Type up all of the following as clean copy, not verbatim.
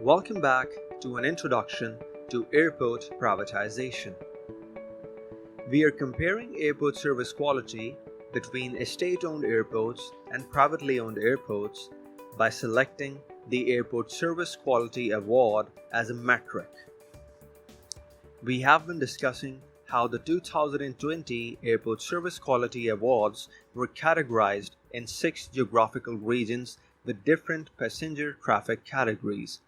Welcome back to an introduction to airport privatization. We are comparing airport service quality between state-owned airports and privately owned airports by selecting the Airport Service Quality Award as a metric. We have been discussing how the 2020 Airport Service Quality Awards were categorized in 6 geographical regions with different passenger traffic categories.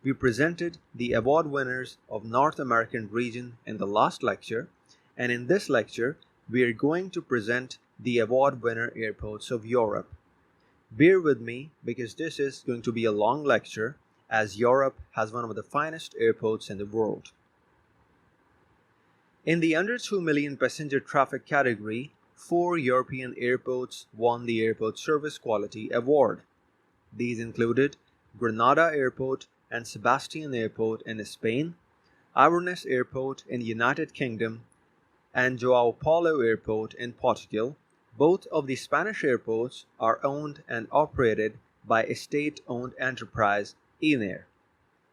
We presented the award winners of North American region in the last lecture, and in this lecture, we are going to present the award winner airports of Europe. Bear with me because this is going to be a long lecture, as Europe has one of the finest airports in the world. In the under 2 million passenger traffic category, 4 European airports won the Airport Service Quality Award. These included Granada Airport and Sebastian Airport in Spain, Inverness Airport in United Kingdom, and João Paulo Airport in Portugal. Both of the Spanish airports are owned and operated by a state-owned enterprise, INER,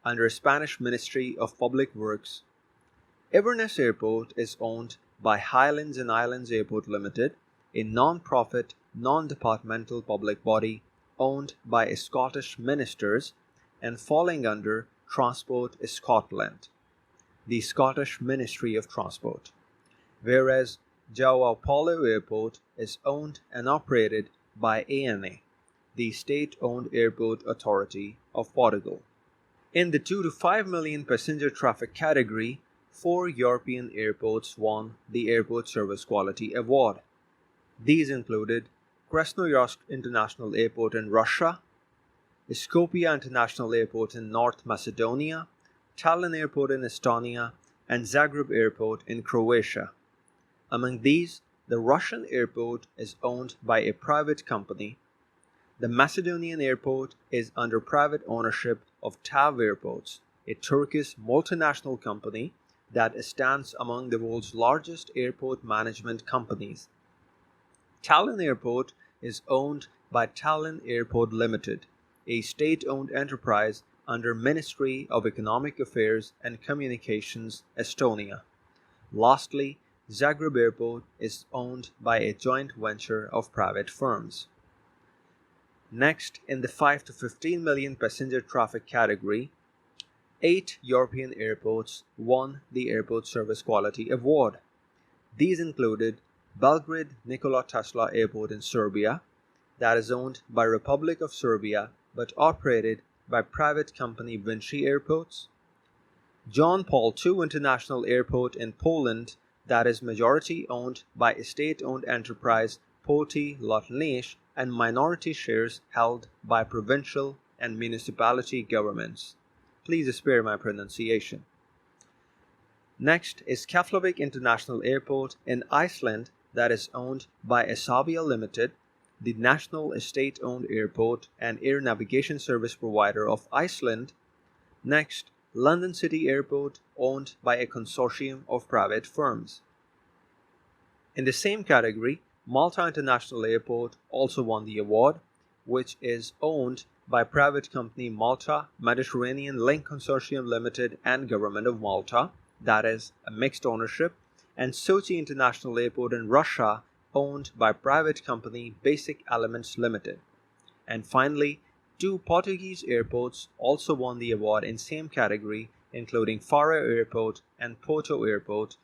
under Spanish Ministry of Public Works. Inverness Airport is owned by Highlands and Islands Airport Limited, a non-profit, non-departmental public body owned by Scottish ministers and falling under Transport Scotland, the Scottish Ministry of Transport, whereas João Paulo Airport is owned and operated by ANA, the state-owned airport authority of Portugal. In the 2 to 5 million passenger traffic category, 4 European airports won the Airport Service Quality Award. These included Krasnoyarsk International Airport in Russia, Skopje International Airport in North Macedonia, Tallinn Airport in Estonia, and Zagreb Airport in Croatia. Among these, the Russian airport is owned by a private company. The Macedonian airport is under private ownership of TAV Airports, a Turkish multinational company that stands among the world's largest airport management companies. Tallinn Airport is owned by Tallinn Airport Limited, a state-owned enterprise under Ministry of Economic Affairs and Communications, Estonia. Lastly, Zagreb Airport is owned by a joint venture of private firms. Next, in the 5 to 15 million passenger traffic category, 8 European airports won the Airport Service Quality Award. These included Belgrade Nikola Tesla Airport in Serbia, that is owned by Republic of Serbia but operated by private company Vinci Airports, John Paul II International Airport in Poland, that is majority owned by a state-owned enterprise Polty Lotnicze and minority shares held by provincial and municipality governments. Please spare my pronunciation. Next is Keflavik International Airport in Iceland, that is owned by Asavia Limited, the national state-owned airport and air navigation service provider of Iceland. Next, London City Airport, owned by a consortium of private firms. In the same category, Malta International Airport also won the award, which is owned by private company Malta Mediterranean Link Consortium Limited and Government of Malta, that is a mixed ownership, and Sochi International Airport in Russia, owned by private company Basic Elements Limited. And finally, 2 Portuguese airports also won the award in same category, including Faro Airport and Porto Airport.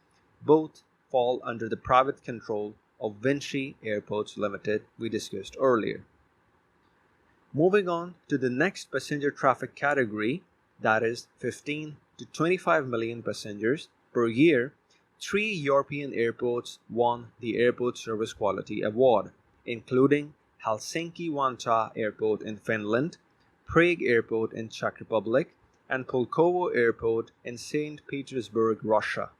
Both fall under the private control of Vinci Airports Limited we discussed earlier. Moving on to the next passenger traffic category, that is 15 to 25 million passengers per year, 3 European airports won the Airport Service Quality Award, including Helsinki-Vantaa Airport in Finland, Prague Airport in Czech Republic, and Pulkovo Airport in St. Petersburg, Russia.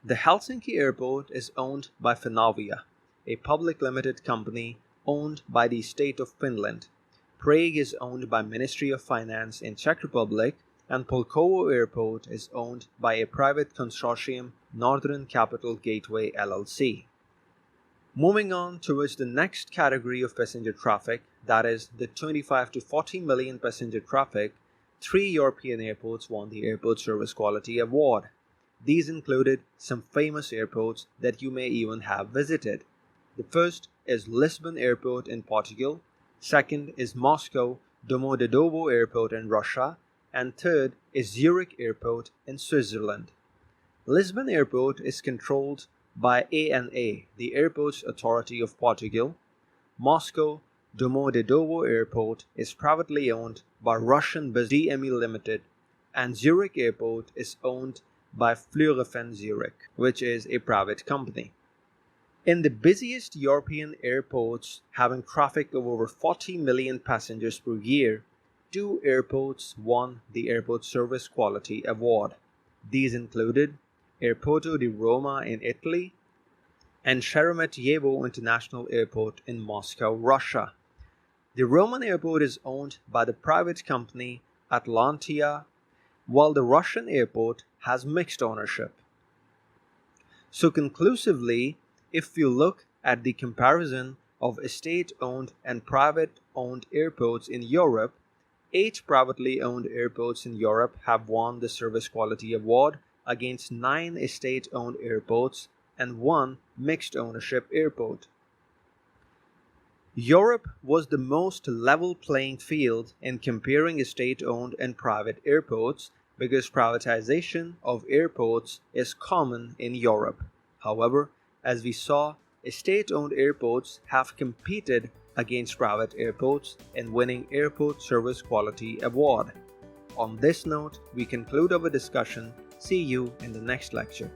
The Helsinki Airport is owned by Finavia, a public limited company owned by the state of Finland. Prague is owned by Ministry of Finance in Czech Republic, and Pulkovo Airport is owned by a private consortium, Northern Capital Gateway LLC. Moving on towards the next category of passenger traffic, that is the 25 to 40 million passenger traffic, 3 European airports won the Airport Service Quality Award. These included some famous airports that you may even have visited. The first is Lisbon Airport in Portugal, second is Moscow Domodedovo Airport in Russia, and third is Zurich Airport in Switzerland. Lisbon Airport is controlled by ANA, the Airports Authority of Portugal. Moscow Domodedovo Airport is privately owned by Russian business DME Limited, and Zurich Airport is owned by Flughafen Zurich, which is a private company. In the busiest European airports having traffic of over 40 million passengers per year, 2 airports won the Airport Service Quality Award. These included Airporto di Roma in Italy and Sheremetyevo International Airport in Moscow, Russia. The Roman airport is owned by the private company Atlantia, while the Russian airport has mixed ownership. So conclusively, if you look at the comparison of state-owned and private-owned airports in Europe, 8 privately owned airports in Europe have won the Service Quality Award against 9 state-owned airports and 1 mixed ownership airport. Europe was the most level playing field in comparing state-owned and private airports because privatization of airports is common in Europe. However, as we saw, state-owned airports have competed against private airports in winning Airport Service Quality Award. On this note, we conclude our discussion. See you in the next lecture.